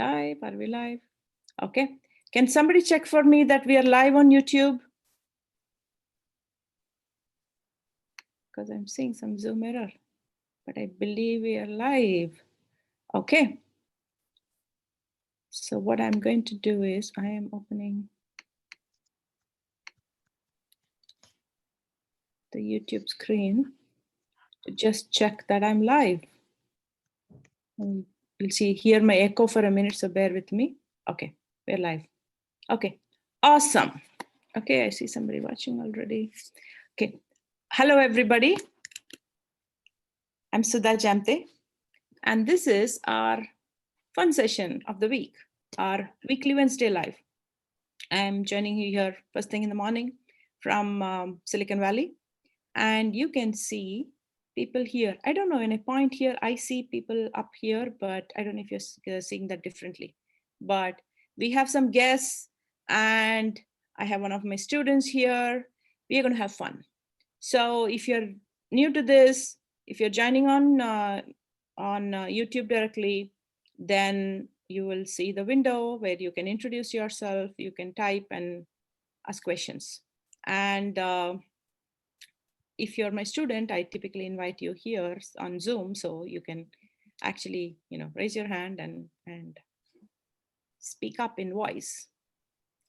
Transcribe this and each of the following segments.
live? Are we live? Okay. Can somebody check for me that we are live on YouTube? Because I'm seeing some Zoom error, but I believe we are live. Okay. So what I'm going to do is I am opening the YouTube screen to just check that I'm live. And you'll see hear my echo for a minute, so bear with me. Okay, we're live. Okay, awesome. Okay, I see somebody watching already. Okay, hello everybody. I'm Sudha Jamthe, and this is our fun session of the week, our weekly Wednesday live. I'm joining you here first thing in the morning from Silicon Valley, and you can see people here. I don't know, when I point here, I see people up here, but I don't know if you're seeing that differently. But we have some guests, and I have one of my students here. We are going to have fun. So if you're new to this, if you're joining on YouTube directly, then you will see the window where you can introduce yourself, you can type and ask questions. And if you're my student, I typically invite you here on Zoom, so you can actually, raise your hand and speak up in voice.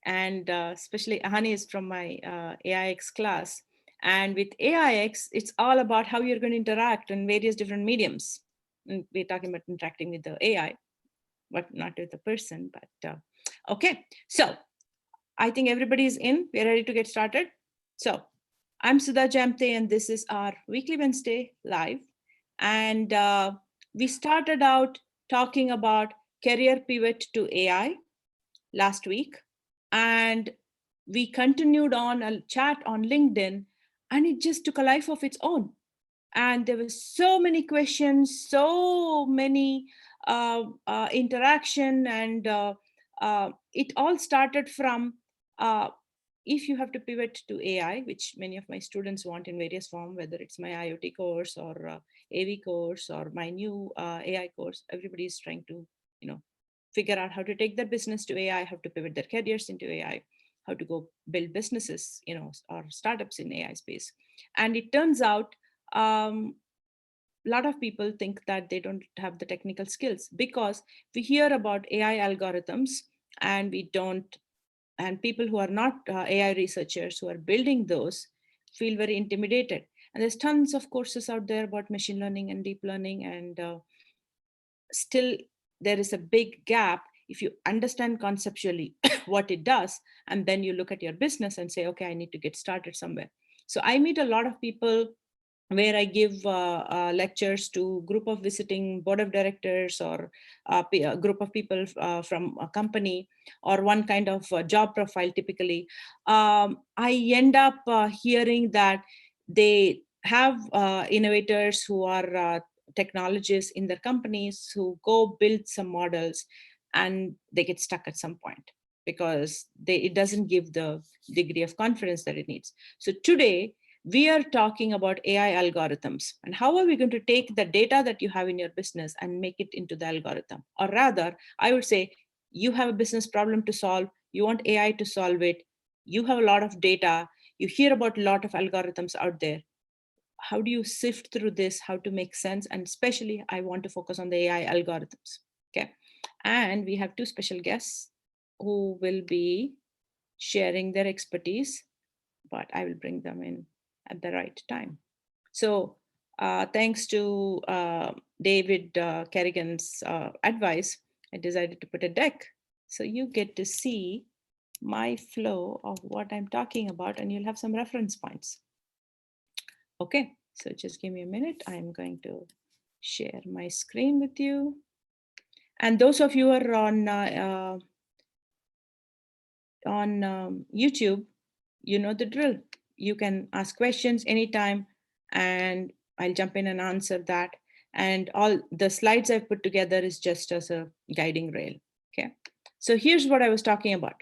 And especially Ahani is from my AIX class. And with AIX, it's all about how you're going to interact in various different mediums. And we're talking about interacting with the AI, but not with the person. But okay, so I think everybody is in. We're ready to get started. So I'm Sudha Jamthe, and this is our weekly Wednesday live. And we started out talking about CareerPivot to AI last week. And we continued on a chat on LinkedIn, and it just took a life of its own. And there were so many questions, so many interaction, and it all started from if you have to pivot to AI, which many of my students want in various forms, whether it's my IoT course or AV course or my new AI course, everybody is trying to, figure out how to take their business to AI, how to pivot their careers into AI, how to go build businesses, or startups in AI space. And it turns out a lot of people think that they don't have the technical skills, because we hear about AI algorithms and we don't, and people who are not AI researchers who are building those feel very intimidated. And there's tons of courses out there about machine learning and deep learning, and still there is a big gap if you understand conceptually what it does, and then you look at your business and say, okay, I need to get started somewhere. So I meet a lot of people where I give lectures to group of visiting board of directors, or a group of people from a company, or one kind of job profile typically. I end up hearing that they have innovators who are technologists in their companies who go build some models, and they get stuck at some point because it doesn't give the degree of confidence that it needs. So today, we are talking about AI algorithms, and how are we going to take the data that you have in your business and make it into the algorithm? Or rather, I would say, you have a business problem to solve, you want AI to solve it, you have a lot of data, you hear about a lot of algorithms out there. How do you sift through this, how to make sense? And especially, I want to focus on the AI algorithms, okay? And we have two special guests who will be sharing their expertise, but I will bring them in at the right time. So thanks to David Kerrigan's advice, I decided to put a deck. So you get to see my flow of what I'm talking about, and you'll have some reference points. Okay, so just give me a minute. I'm going to share my screen with you. And those of you who are on YouTube, you know the drill. You can ask questions anytime, and I'll jump in and answer that. And all the slides I've put together is just as a guiding rail. Okay, so here's what I was talking about.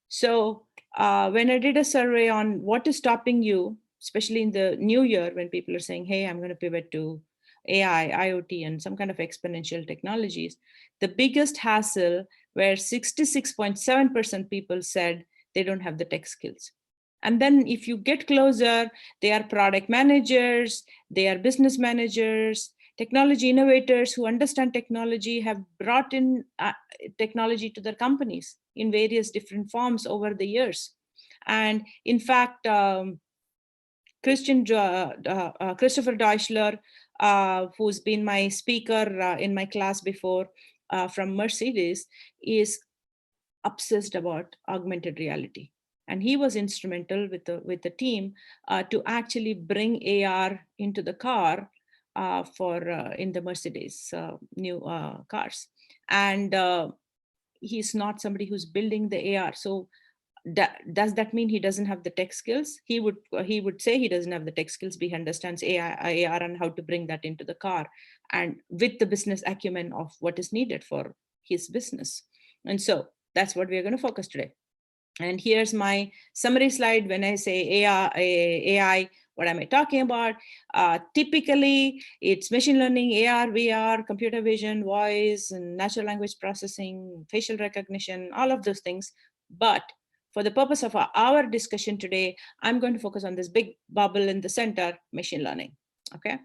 So when I did a survey on what is stopping you, especially in the new year, when people are saying, hey, I'm going to pivot to AI, IoT, and some kind of exponential technologies, the biggest hassle where 66.7% people said they don't have the tech skills. And then if you get closer, they are product managers, they are business managers, technology innovators who understand technology, have brought in technology to their companies in various different forms over the years. And in fact, Christopher Deutschler, who's been my speaker in my class before from Mercedes, is obsessed about augmented reality. And he was instrumental with the team to actually bring AR into the car in the Mercedes new cars. And he's not somebody who's building the AR. So does that mean he doesn't have the tech skills? He would say he doesn't have the tech skills, but he understands AI, AR, and how to bring that into the car, and with the business acumen of what is needed for his business. And so that's what we're going to focus today. And here's my summary slide. When I say AI, what am I talking about? Typically, it's machine learning, AR, VR, computer vision, voice, and natural language processing, facial recognition, all of those things. But for the purpose of our discussion today, I'm going to focus on this big bubble in the center, machine learning. Okay.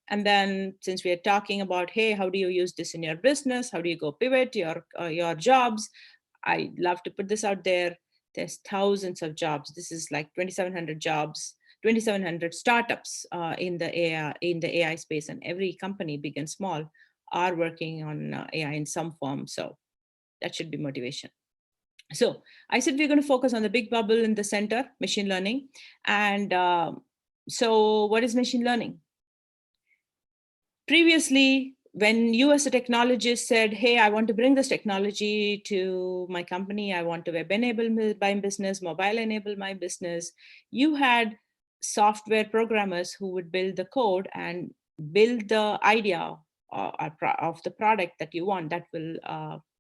And then since we are talking about, hey, how do you use this in your business? How do you go pivot your jobs? I love to put this out there. There's thousands of jobs. This is like 2,700 jobs, 2,700 startups in the AI space, and every company, big and small, are working on AI in some form. So that should be motivation. So I said we're going to focus on the big bubble in the center, machine learning. And so what is machine learning? Previously, when you as a technologist said, hey, I want to bring this technology to my company, I want to web enable my business, mobile enable my business, you had software programmers who would build the code and build the idea of the product that you want that will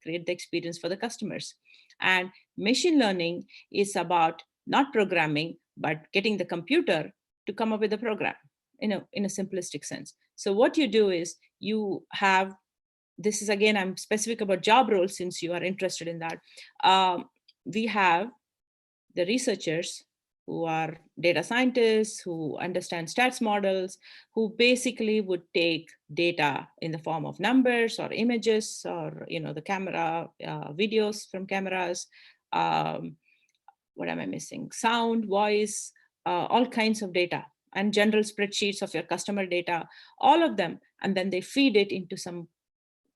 create the experience for the customers. And machine learning is about not programming, but getting the computer to come up with a program in a simplistic sense. So what you do is you have, this is again, I'm specific about job roles since you are interested in that. We have the researchers who are data scientists, who understand stats models, who basically would take data in the form of numbers or images or the camera, videos from cameras, what am I missing? Sound, voice, all kinds of data, and general spreadsheets of your customer data, all of them. And then they feed it into some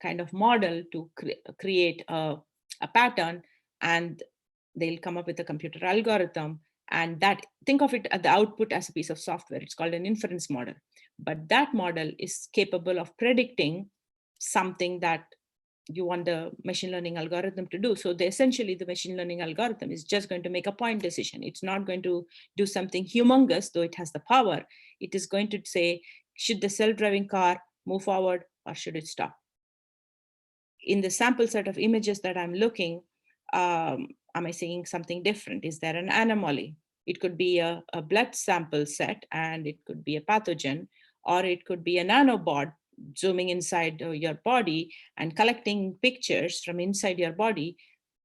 kind of model to create a pattern, and they'll come up with a computer algorithm. And that, think of it at the output as a piece of software. It's called an inference model. But that model is capable of predicting something that you want the machine learning algorithm to do. So essentially the machine learning algorithm is just going to make a point decision. It's not going to do something humongous, though it has the power. It is going to say, should the self-driving car move forward or should it stop? In the sample set of images that I'm looking, am I seeing something different? Is there an anomaly? It could be a blood sample set, and it could be a pathogen, or it could be a nanobot zooming inside your body and collecting pictures from inside your body.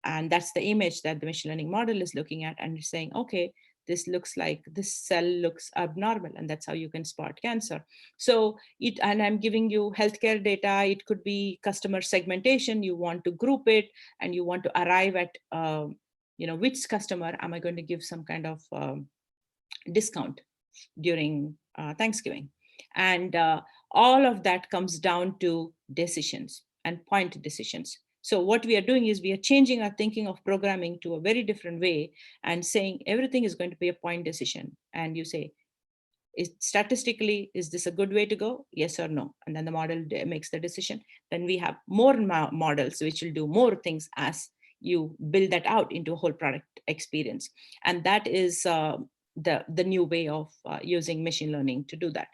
And that's the image that the machine learning model is looking at, and it's saying, okay, this looks like this cell looks abnormal, and that's how you can spot cancer. So and I'm giving you healthcare data. It could be customer segmentation. You want to group it, and you want to arrive at which customer am I going to give some kind of discount during Thanksgiving. And all of that comes down to decisions and point decisions. So what we are doing is we are changing our thinking of programming to a very different way and saying everything is going to be a point decision. And you say, statistically, is this a good way to go? Yes or no? And then the model makes the decision. Then we have more models which will do more things as you build that out into a whole product experience. And that is the new way of using machine learning to do that.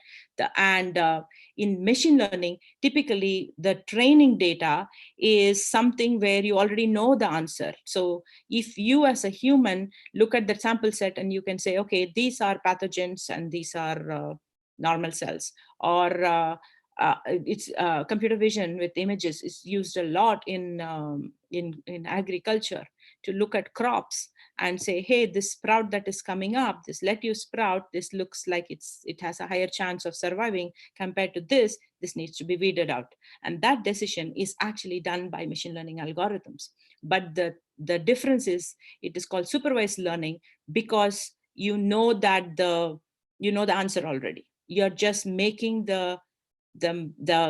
In machine learning, typically the training data is something where you already know the answer. So if you as a human look at the sample set and you can say, okay, these are pathogens and these are normal cells, or it's computer vision with images is used a lot in agriculture to look at crops and say, hey, this sprout that is coming up, this lettuce sprout, this looks like it has a higher chance of surviving compared to this needs to be weeded out. And that decision is actually done by machine learning algorithms. But the difference is it is called supervised learning because you know the answer already. You're just making the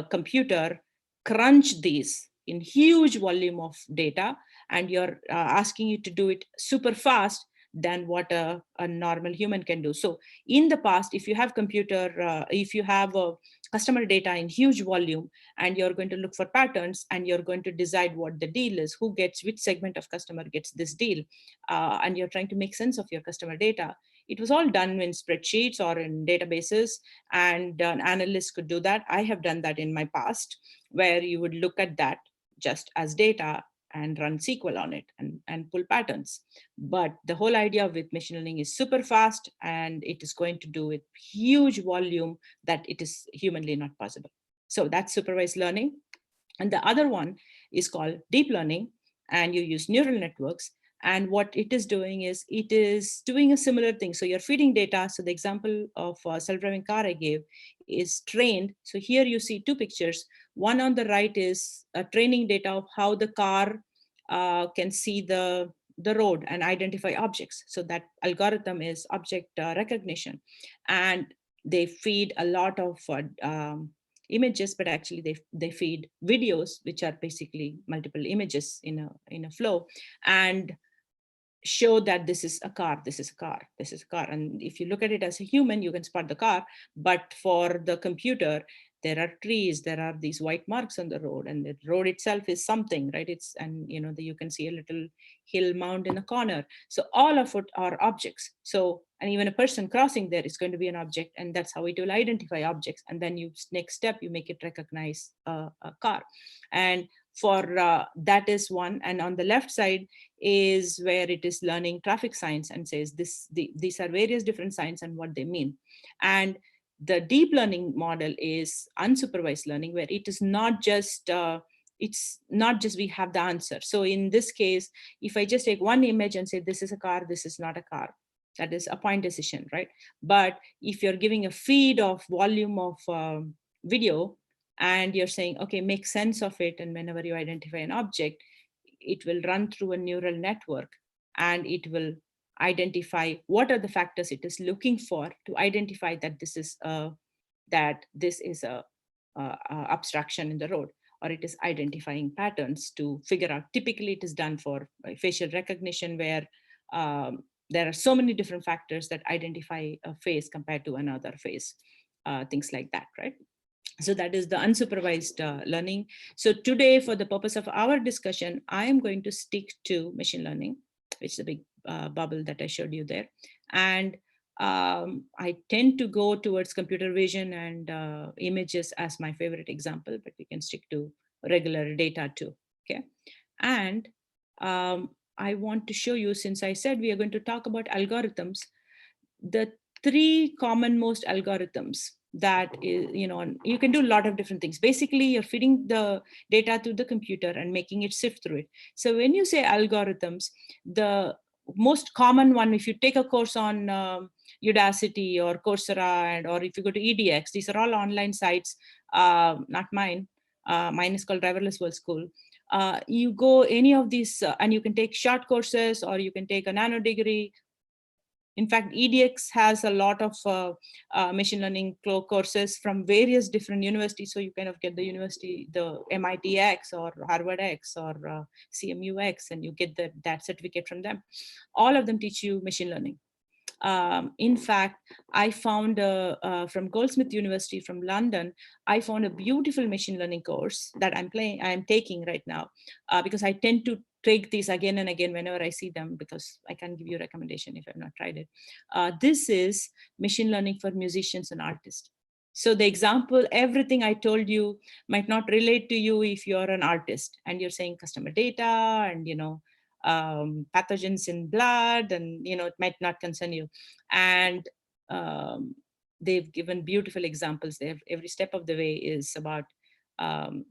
computer crunch these in huge volume of data, and you're asking it to do it super fast than what a normal human can do. So in the past, if you have a customer data in huge volume and you're going to look for patterns and you're going to decide what the deal is, who gets which segment of customer gets this deal, and you're trying to make sense of your customer data, it was all done in spreadsheets or in databases, and an analyst could do that. I have done that in my past, where you would look at that just as data and run SQL on it and pull patterns. But the whole idea with machine learning is super fast, and it is going to do with huge volume that it is humanly not possible. So that's supervised learning. And the other one is called deep learning, and you use neural networks. And what it is doing is it is doing a similar thing. So you're feeding data. So the example of a self-driving car I gave is trained. So here you see two pictures. One on the right is training data of how the car can see the road and identify objects. So that algorithm is object recognition. And they feed a lot of images, but actually they feed videos, which are basically multiple images in a flow, and show that this is a car, this is a car, this is a car. And if you look at it as a human, you can spot the car, but for the computer, there are trees, there are these white marks on the road, and the road itself is something, right? And you can see a little hill mound in a corner. So all of it are objects. So, and even a person crossing there is going to be an object, and that's how it will identify objects. And then next step, you make it recognize a car. And for that is one. And on the left side is where it is learning traffic signs and says these are various different signs and what they mean. And the deep learning model is unsupervised learning, where it is not just it's not just we have the answer. So in this case, if I just take one image and say this is a car, this is not a car, that is a point decision, right? But if you're giving a feed of volume of video, and you're saying, okay, make sense of it, and whenever you identify an object, it will run through a neural network, and it will identify what are the factors it is looking for to identify that this is a abstraction in the road, or it is identifying patterns to figure out. Typically it is done for facial recognition, where there are so many different factors that identify a face compared to another face, things like that, right? So that is the unsupervised learning. So today, for the purpose of our discussion, I am going to stick to machine learning, which is a big bubble that I showed you there. And I tend to go towards computer vision and images as my favorite example, but we can stick to regular data too, okay? And I want to show you, since I said we are going to talk about algorithms, the three common most algorithms that is, you can do a lot of different things. Basically, you're feeding the data to the computer and making it sift through it. So when you say algorithms, the most common one, if you take a course on Udacity or Coursera, or if you go to EDX, these are all online sites, not mine. Mine is called Driverless World School. You go any of these, and you can take short courses, or you can take a nano degree. In fact, EDX has a lot of machine learning courses from various different universities. So you kind of get the university, the MIT X or Harvard X or CMU X, and you get that certificate from them. All of them teach you machine learning. In fact, I found from Goldsmith University from London, I found a beautiful machine learning course that I'm taking right now, because I tend to take these again and again whenever I see them, because I can't give you a recommendation if I've not tried it. This is machine learning for musicians and artists. So the example, everything I told you might not relate to you if you're an artist and you're saying customer data and, pathogens in blood, and it might not concern you. And they've given beautiful examples. Every step of the way is about um,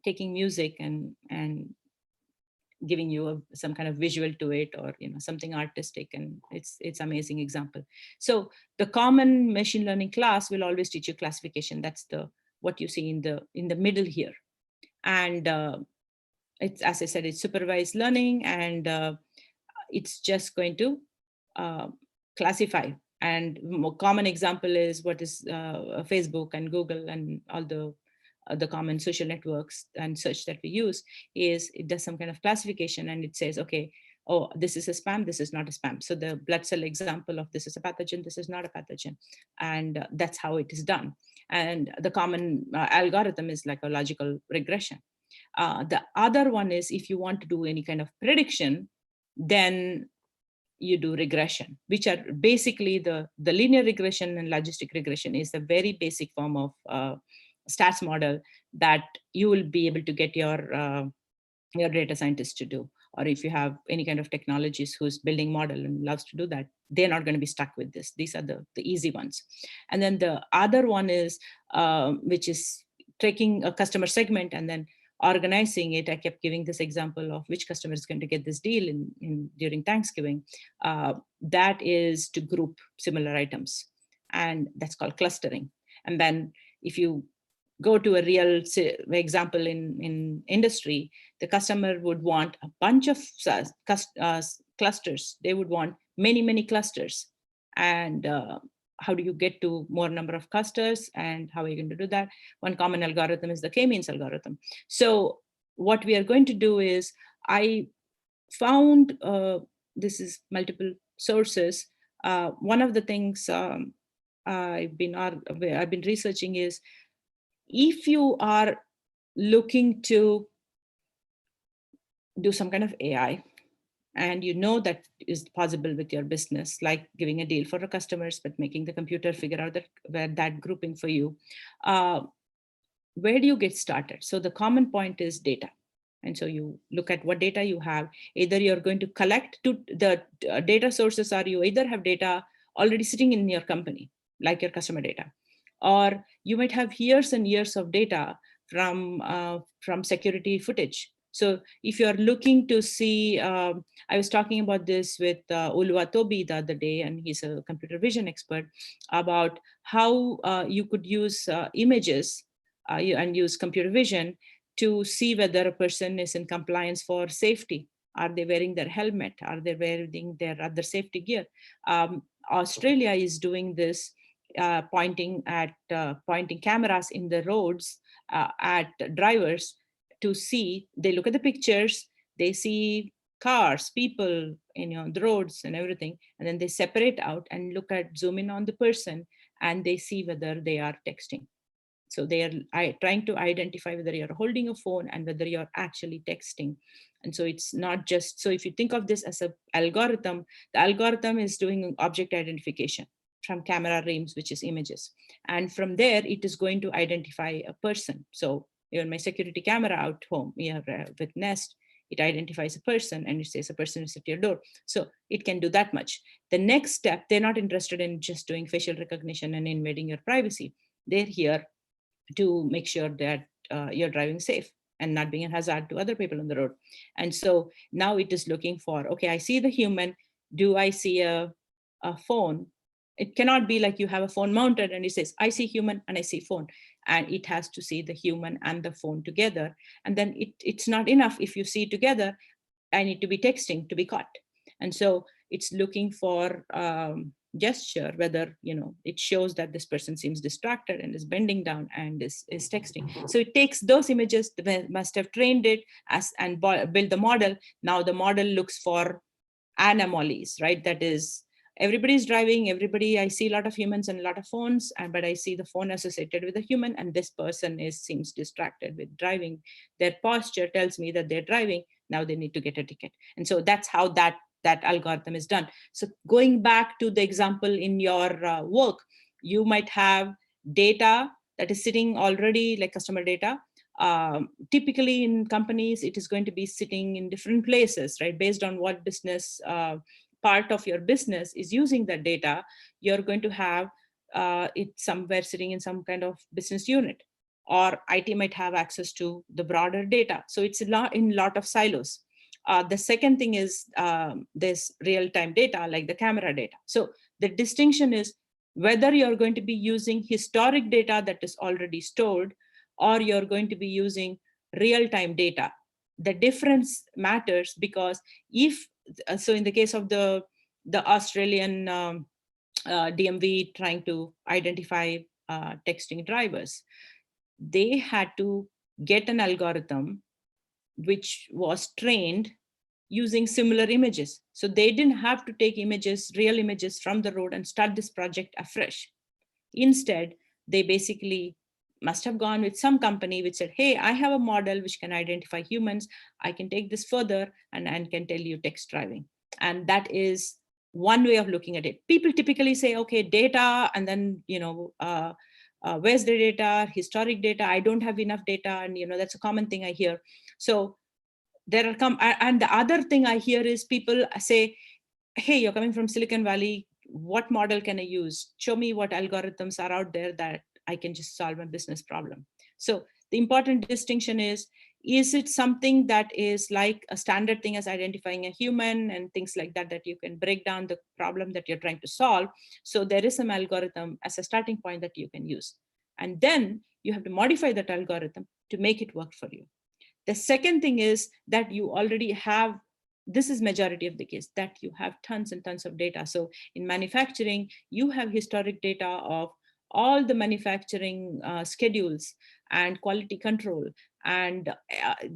taking music and giving you some kind of visual to it, or something artistic, and it's amazing example. So the common machine learning class will always teach you classification. That's the what you see in the middle here. And it's, as I said, it's supervised learning, and it's just going to uh, classify. And more common example is what is Facebook and Google and all the common social networks and such that we use. Is it does some kind of classification, and it says, okay, oh, this is a spam, this is not a spam. So the blood cell example of this is a pathogen, this is not a pathogen. And that's how it is done. And the common algorithm is like a logical regression. The other one is, if you want to do any kind of prediction, then you do regression, which are basically the linear regression and logistic regression is a very basic form of stats model that you will be able to get your data scientists to do. Or if you have any kind of technologies who's building model and loves to do that, they're not going to be stuck with this. These are the easy ones. And then the other one is, which is taking a customer segment and then organizing it. I kept giving this example of which customer is going to get this deal during Thanksgiving. That is to group similar items, and that's called clustering. And then if you go to a real example in industry, the customer would want a bunch of clusters. They would want many clusters. And how do you get to more number of clusters, and how are you going to do that? One common algorithm is the k-means algorithm. So what we are going to do is, I found, this is multiple sources. One of the things I've been researching is, if you are looking to do some kind of AI, and you know that is possible with your business, like giving a deal for the customers, but making the computer figure out that grouping for you, where do you get started? So the common point is data. And so you look at what data you have. Either you're going to collect to the data sources, or you either have data already sitting in your company, like your customer data, or you might have years and years of data from security footage. So if you're looking to see, I was talking about this with Oluwatobi the other day, and he's a computer vision expert, about how you could use images and use computer vision to see whether a person is in compliance for safety. Are they wearing their helmet? Are they wearing their other safety gear? Australia is doing this, pointing cameras in the roads at drivers to see. They look at the pictures, they see cars, people, the roads and everything, and then they separate out and zoom in on the person, and they see whether they are texting. So they are trying to identify whether you're holding a phone and whether you're actually texting. And so it's not just, so if you think of this as an algorithm, the algorithm is doing object identification from camera reams, which is images. And from there, it is going to identify a person. So even my security camera out home, with Nest, it identifies a person and it says a person is at your door. So it can do that much. The next step, they're not interested in just doing facial recognition and invading your privacy. They're here to make sure that you're driving safe and not being a hazard to other people on the road. And so now it is looking for, okay, I see the human. Do I see a phone? It cannot be like you have a phone mounted and it says, I see human and I see phone. And it has to see the human and the phone together. And then it's not enough if you see together. I need to be texting to be caught. And so it's looking for gesture, whether it shows that this person seems distracted and is bending down and is texting. So it takes those images, must have trained it and build the model. Now the model looks for anomalies, right? That is, everybody's driving, I see a lot of humans and a lot of phones, but I see the phone associated with a human, and this person seems distracted with driving. Their posture tells me that they're driving. Now they need to get a ticket. And so that's how that algorithm is done. So going back to the example in your work, you might have data that is sitting already, like customer data. Typically in companies, it is going to be sitting in different places, right? Based on what business part of your business is using that data, you're going to have it's somewhere sitting in some kind of business unit, or IT might have access to the broader data. So it's in a lot of silos. The second thing is this real-time data, like the camera data. So the distinction is whether you're going to be using historic data that is already stored, or you're going to be using real-time data. The difference matters because if, so in the case of the Australian DMV trying to identify texting drivers, they had to get an algorithm which was trained using similar images. So they didn't have to take images, real images from the road and start this project afresh. Instead, they basically must have gone with some company which said, hey, I have a model which can identify humans. I can take this further and can tell you text driving. And that is one way of looking at it. People typically say, okay, data, and then, where's the data, historic data, I don't have enough data. And, that's a common thing I hear. So there are and the other thing I hear is people say, hey, you're coming from Silicon Valley, what model can I use? Show me what algorithms are out there that I can just solve a business problem. So the important distinction is it something that is like a standard thing as identifying a human and things like that, that you can break down the problem that you're trying to solve? So there is some algorithm as a starting point that you can use. And then you have to modify that algorithm to make it work for you. The second thing is that you already have, this is majority of the case, that you have tons and tons of data. So in manufacturing, you have historic data of all the manufacturing schedules and quality control, and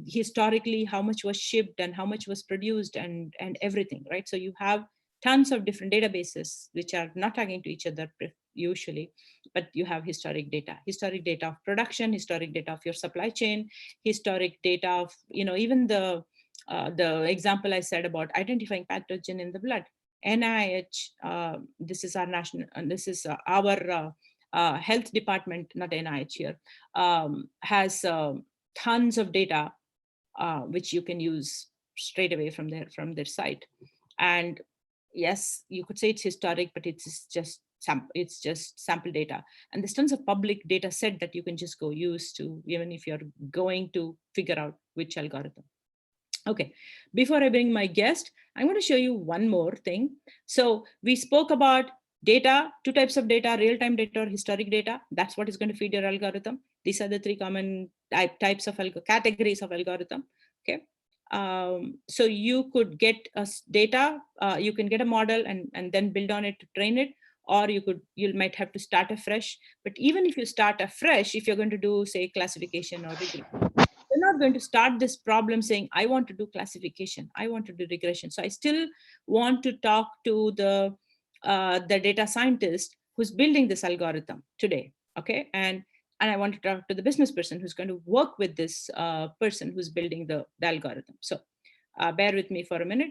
historically how much was shipped and how much was produced and everything, right? So you have tons of different databases which are not talking to each other usually, but you have historic data of production, historic data of your supply chain, historic data of, even the example I said about identifying pathogen in the blood. NIH, this is our national, this is our health department, not NIH here, has tons of data which you can use straight away from their site. And yes, you could say it's historic, but it's just sample data. And there's tons of public data set that you can just go use to, even if you're going to figure out which algorithm. Okay, before I bring my guest, I'm going to show you one more thing. So we spoke about data, two types of data, real-time data or historic data. That's what is going to feed your algorithm. These are the three common types of categories of algorithm. Okay. So you could get data, you can get a model and then build on it to train it, or you might have to start afresh. But even if you start afresh, if you're going to do, say, classification or regression, you're not going to start this problem saying, I want to do classification, I want to do regression. So I still want to talk to the data scientist who's building this algorithm today. Okay. And I want to talk to the business person who's going to work with this person who's building the algorithm. So bear with me for a minute.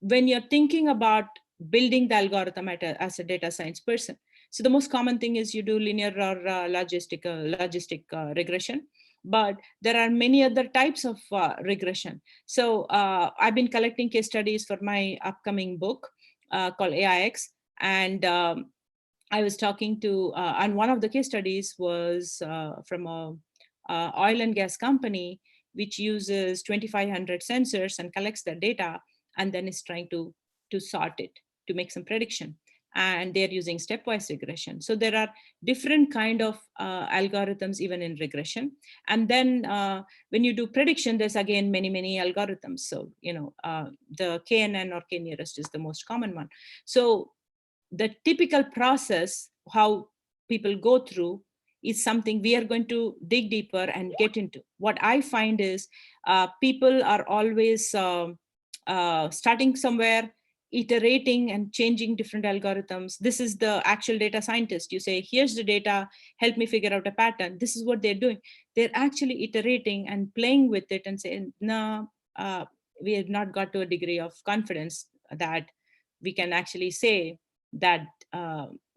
When you're thinking about building the algorithm as a data science person, so the most common thing is you do linear or logistic regression. But there are many other types of regression. So I've been collecting case studies for my upcoming book called AIX. And I was talking to, and one of the case studies was from a oil and gas company, which uses 2,500 sensors and collects the data, and then is trying to sort it, to make some prediction. And they're using stepwise regression. So there are different kind of algorithms even in regression. And then when you do prediction, there's again many algorithms. So the KNN or K-nearest is the most common one. So the typical process, how people go through, is something we are going to dig deeper and get into. What I find is people are always starting somewhere, iterating and changing different algorithms. This is the actual data scientist. You say, here's the data, help me figure out a pattern. This is what they're doing. They're actually iterating and playing with it and saying, no, we have not got to a degree of confidence that we can actually say that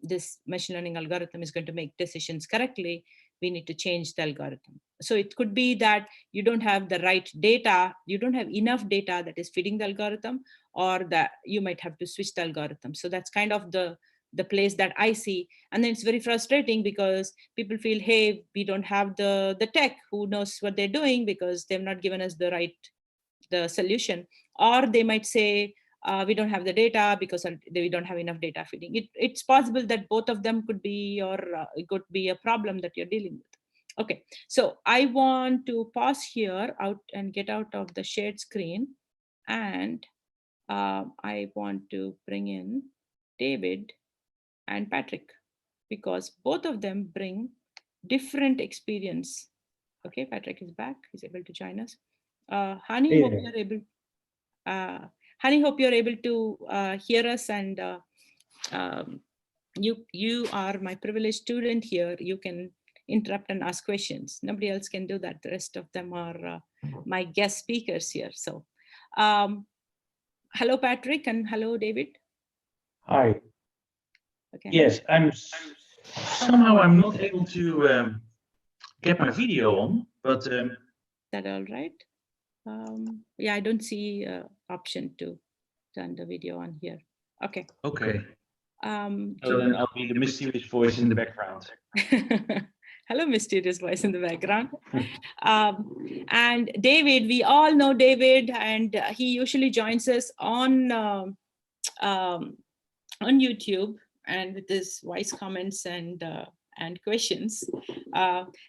this machine learning algorithm is going to make decisions correctly. We need to change the algorithm. So it could be that you don't have the right data, you don't have enough data that is feeding the algorithm, or that you might have to switch the algorithm. So that's kind of the the place that I see. And then it's very frustrating because people feel, hey, we don't have the tech, who knows what they're doing, because they've not given us the solution. Or they might say, we don't have the data because we don't have enough data feeding. It's possible that both of them could be, or it could be a problem that you're dealing with. Okay, so I want to pause here out and get out of the shared screen. And I want to bring in David and Patrick, because both of them bring different experience. Okay, Patrick is back. He's able to join us. Hani, hope you're able. Hani, hope you're able to hear us, and um, you are my privileged student here. You can interrupt and ask questions. Nobody else can do that. The rest of them are my guest speakers here. So, hello, Patrick, and hello, David. Hi. Okay. Yes, somehow I'm not able to get my video on, but is that all right? Yeah, I don't see option to turn the video on here. Okay. Okay. So then I'll be the mysterious voice in the background. Hello, mysterious voice in the background. And David, we all know David, and he usually joins us on YouTube, and with his wise comments and questions.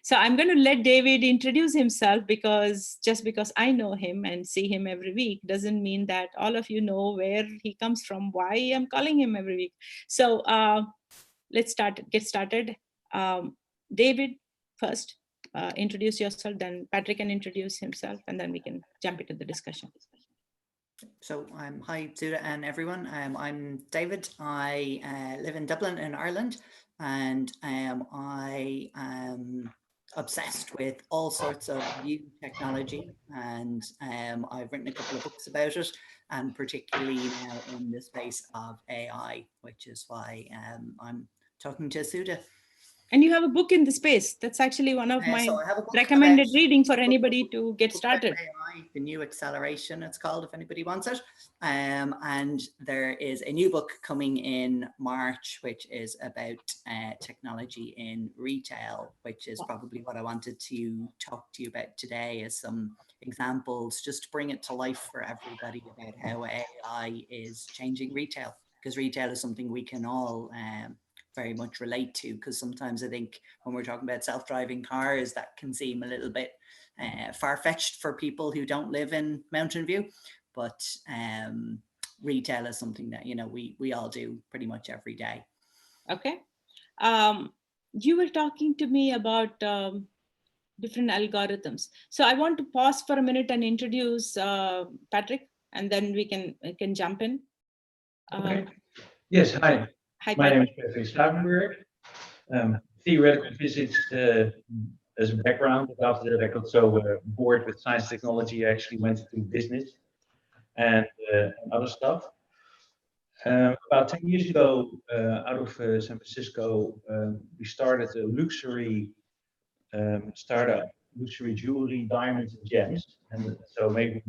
So I'm going to let David introduce himself, because just because I know him and see him every week doesn't mean that all of you know where he comes from, why I'm calling him every week. So let's get started. David, first, introduce yourself, then Patrick can introduce himself, and then we can jump into the discussion. So hi Sudha and everyone. I'm David. I live in Dublin in Ireland, and I am obsessed with all sorts of new technology, and I've written a couple of books about it, and particularly now in the space of AI, which is why I'm talking to Sudha. And you have a book in the space. That's actually one of my recommended reading for anybody to get started. AI, the new acceleration, it's called, if anybody wants it. And there is a new book coming in March, which is about technology in retail, which is probably what I wanted to talk to you about today, as some examples, just to bring it to life for everybody about how AI is changing retail, because retail is something we can all very much relate to, because sometimes I think when we're talking about self-driving cars, that can seem a little bit far-fetched for people who don't live in Mountain View, but retail is something that, you know, we all do pretty much every day. Okay. You were talking to me about different algorithms. So I want to pause for a minute and introduce Patrick, and then we can jump in. Okay. Yes, hi. My name is Patrick Slavenberg. Theoretical physics as a background, but after that I got so bored with science technology, I actually went into business and other stuff. About 10 years ago, out of San Francisco, we started a luxury startup, luxury jewelry, diamonds and gems. And so maybe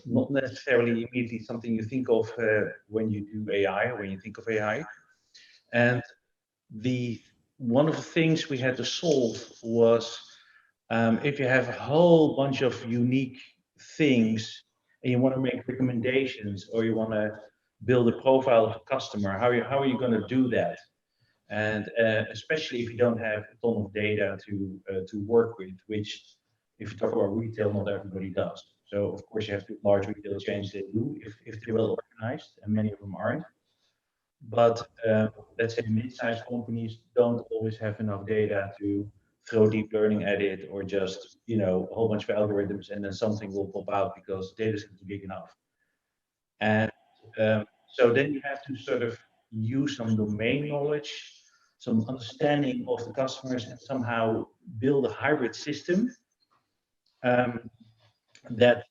not necessarily immediately something you think of when you do AI or when you think of AI. And one of the things we had to solve was if you have a whole bunch of unique things and you want to make recommendations or you want to build a profile of a customer, how are you going to do that? And especially if you don't have a ton of data to work with, which if you talk about retail, not everybody does. So of course you have to large retail chains, they do if they're well organized, and many of them aren't. But let's say mid-sized companies don't always have enough data to throw deep learning at it, or just, you know, a whole bunch of algorithms and then something will pop out because data is not big enough. And so then you have to sort of use some domain knowledge, some understanding of the customers, and somehow build a hybrid system that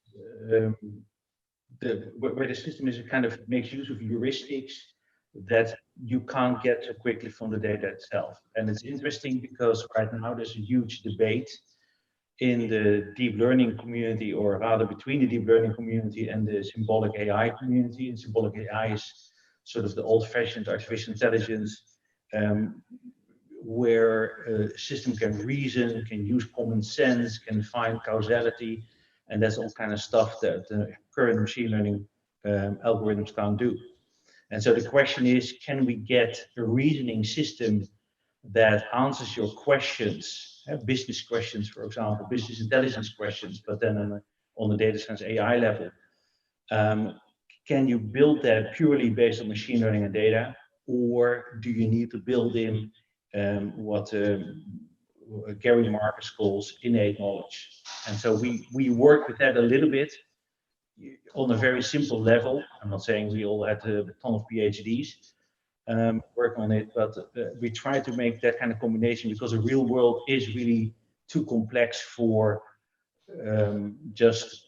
where the system is kind of makes use of heuristics that you can't get so quickly from the data itself. And it's interesting because right now there's a huge debate in the deep learning community, or rather between the deep learning community and the symbolic AI community. And symbolic AI is sort of the old-fashioned artificial intelligence, where a system can reason, can use common sense, can find causality, and that's all kind of stuff that the current machine learning algorithms can't do. And so the question is, can we get a reasoning system that answers your questions, business questions, for example, business intelligence questions, but then on the data science AI level? Can you build that purely based on machine learning and data, or do you need to build in what Gary Marcus calls innate knowledge? And so we work with that a little bit on a very simple level. I'm not saying we all had a ton of PhDs work on it, but we try to make that kind of combination, because the real world is really too complex for just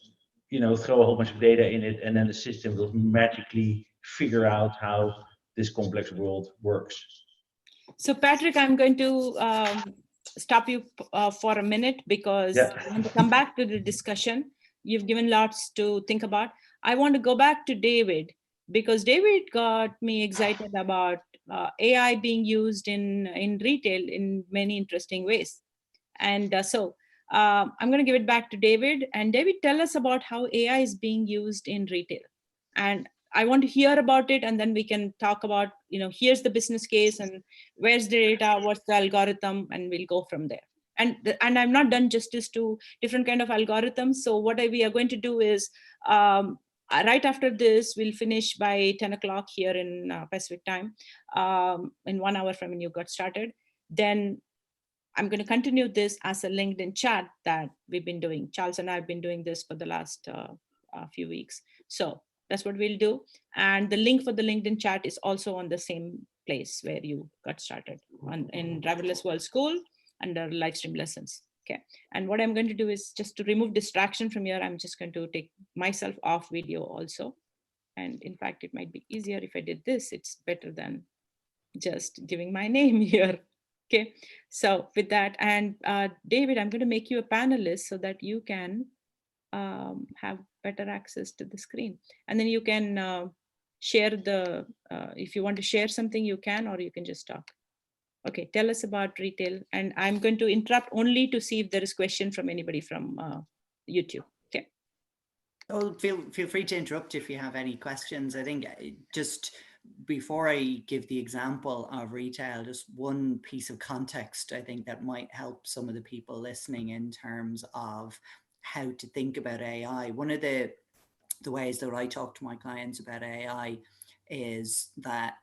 throw a whole bunch of data in it and then the system will magically figure out how this complex world works. So Patrick, I'm going to stop you for a minute, because I want to come back to the discussion. You've given lots to think about. I want to go back to David, because David got me excited about AI being used in retail in many interesting ways. And so I'm going to give it back to David. And David, tell us about how AI is being used in retail. And I want to hear about it, and then we can talk about, here's the business case and where's the data, what's the algorithm, and we'll go from there. And I've not done justice to different kind of algorithms. So what we are going to do is, right after this, we'll finish by 10 o'clock here in Pacific time, in 1 hour from when you got started. Then I'm going to continue this as a LinkedIn chat that we've been doing. Charles and I have been doing this for the last few weeks. So that's what we'll do. And the link for the LinkedIn chat is also on the same place where you got started, in Driverless World School under live stream lessons. Okay. And what I'm going to do is, just to remove distraction from here, I'm just going to take myself off video also. And in fact, it might be easier if I did this. It's better than just giving my name here. Okay. So with that, and David, I'm going to make you a panelist so that you can have better access to the screen. And then you can share the, if you want to share something, you can, or you can just talk. Okay, tell us about retail. And I'm going to interrupt only to see if there is question from anybody from YouTube. Okay. Oh, feel free to interrupt if you have any questions. I think just before I give the example of retail, just one piece of context I think that might help some of the people listening in terms of how to think about AI. One of the ways that I talk to my clients about AI is that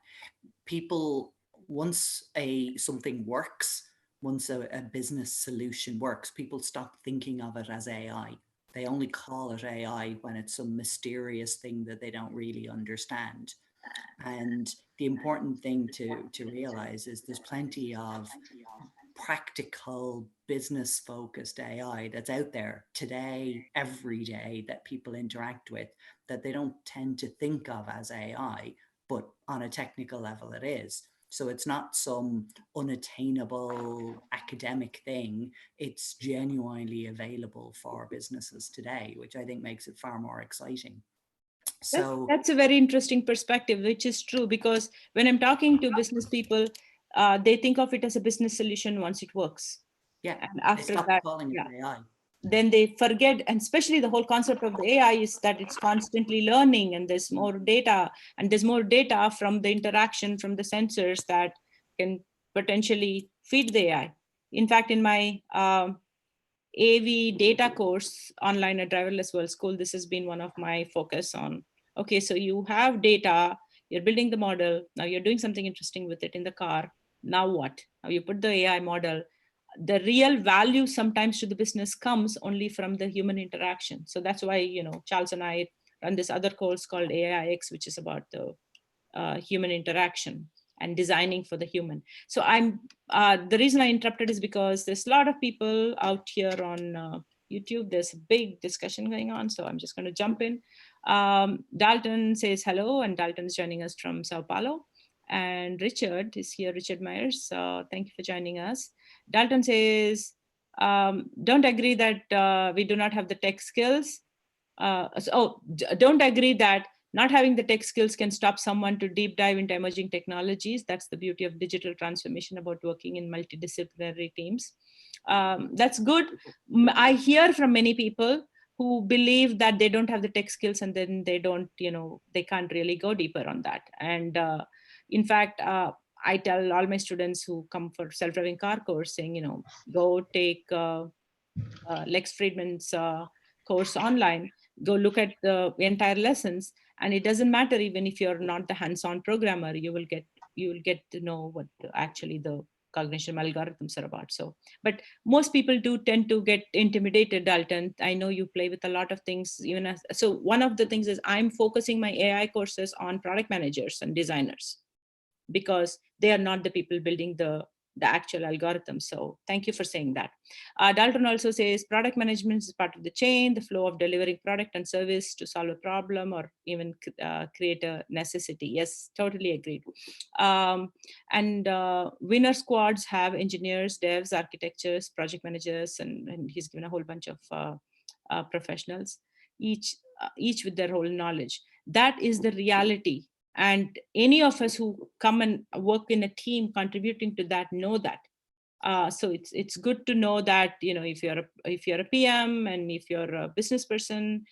people, once something works, once a business solution works, people stop thinking of it as AI. They only call it AI when it's some mysterious thing that they don't really understand. And the important thing to realize is there's plenty of practical business focused AI that's out there today, every day, that people interact with, that they don't tend to think of as AI, but on a technical level it is. So it's not some unattainable academic thing. It's genuinely available for businesses today, which I think makes it far more exciting. So that's a very interesting perspective, which is true, because when I'm talking to business people, they think of it as a business solution once it works. Yeah, and after that, calling it AI. Then they forget, and especially the whole concept of the AI is that it's constantly learning, and there's more data, and there's more data from the interaction from the sensors that can potentially feed the AI. In fact, in my AV data course online at Driverless World School, this has been one of my focus on, okay, so you have data, you're building the model, now you're doing something interesting with it in the car, now what? Now you put the AI model. The real value sometimes to the business comes only from the human interaction. So that's why, Charles and I run this other course called AIX, which is about the human interaction and designing for the human. So the reason I interrupted is because there's a lot of people out here on YouTube. There's a big discussion going on. So I'm just going to jump in. Dalton says hello, and Dalton's joining us from Sao Paulo. And Richard is here, Richard Myers. Thank you for joining us. Dalton says, don't agree that we do not have the tech skills. Don't agree that Not having the tech skills can stop someone to deep dive into emerging technologies. That's the beauty of digital transformation, about working in multidisciplinary teams. That's good. I hear from many people who believe that they don't have the tech skills, and then they don't, they can't really go deeper on that. And in fact, I tell all my students who come for self-driving car course, saying, go take Lex Friedman's course online, go look at the entire lessons, and it doesn't matter even if you're not the hands-on programmer, you will get to know what actually the cognition algorithms are about. So, but most people do tend to get intimidated, Dalton. I know you play with a lot of things, so one of the things is I'm focusing my AI courses on product managers and designers, because they are not the people building the actual algorithm. So thank you for saying that. Dalton also says product management is part of the chain, the flow of delivering product and service to solve a problem or even create a necessity. Yes, totally agreed. And winner squads have engineers, devs, architects, project managers, and he's given a whole bunch of professionals, each with their whole knowledge. That is the reality. And any of us who come and work in a team contributing to that know that. So it's good to know that, if you're a PM and if you're a business person,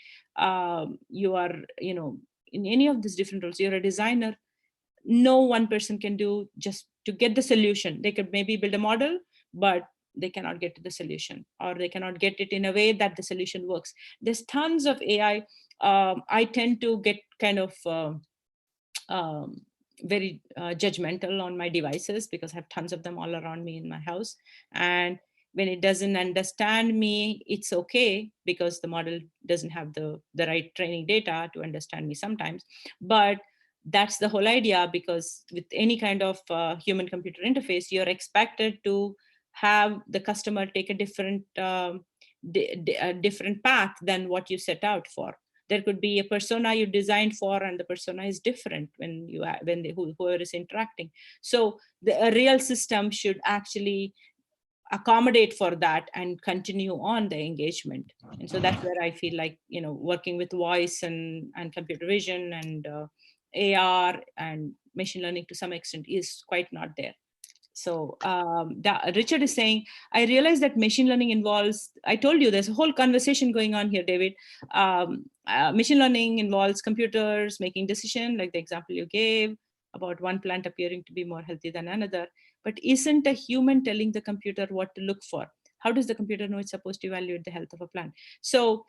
you are, in any of these different roles, you're a designer. No one person can do just to get the solution. They could maybe build a model, but they cannot get to the solution, or they cannot get it in a way that the solution works. There's tons of AI. I tend to get kind of very judgmental on my devices, because I have tons of them all around me in my house. And when it doesn't understand me, it's okay, because the model doesn't have the right training data to understand me sometimes. But that's the whole idea, because with any kind of human computer interface, you're expected to have the customer take a different different path than what you set out for. There could be a persona you designed for, and the persona is different when whoever is interacting. So a real system should actually accommodate for that and continue on the engagement. And so that's where I feel like, working with voice and computer vision and AR and machine learning to some extent is quite not there. So Richard is saying, I realize that machine learning involves, I told you there's a whole conversation going on here, David. Machine learning involves computers making decisions, like the example you gave about one plant appearing to be more healthy than another. But isn't a human telling the computer what to look for? How does the computer know it's supposed to evaluate the health of a plant? So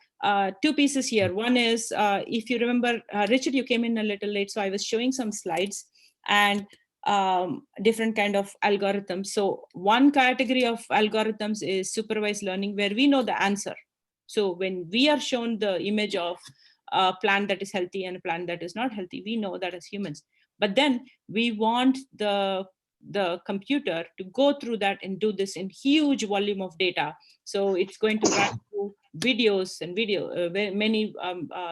two pieces here. One is, if you remember, Richard, you came in a little late, so I was showing some slides and different kind of algorithms. So one category of algorithms is supervised learning, where we know the answer. So when we are shown the image of a plant that is healthy and a plant that is not healthy, we know that as humans. But then we want the computer to go through that and do this in huge volume of data. So it's going to run through videos and many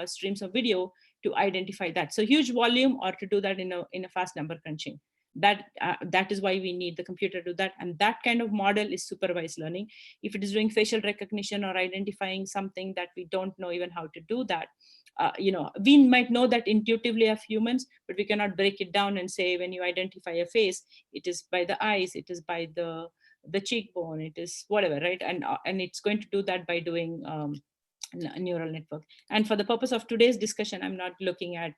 streams of video to identify that. So huge volume, or to do that in a fast number crunching. That is why we need the computer to do that. And that kind of model is supervised learning. If it is doing facial recognition or identifying something that we don't know even how to do that, we might know that intuitively of humans, but we cannot break it down and say, when you identify a face, it is by the eyes, it is by the cheekbone, it is whatever, right? And it's going to do that by doing neural network. And for the purpose of today's discussion, I'm not looking at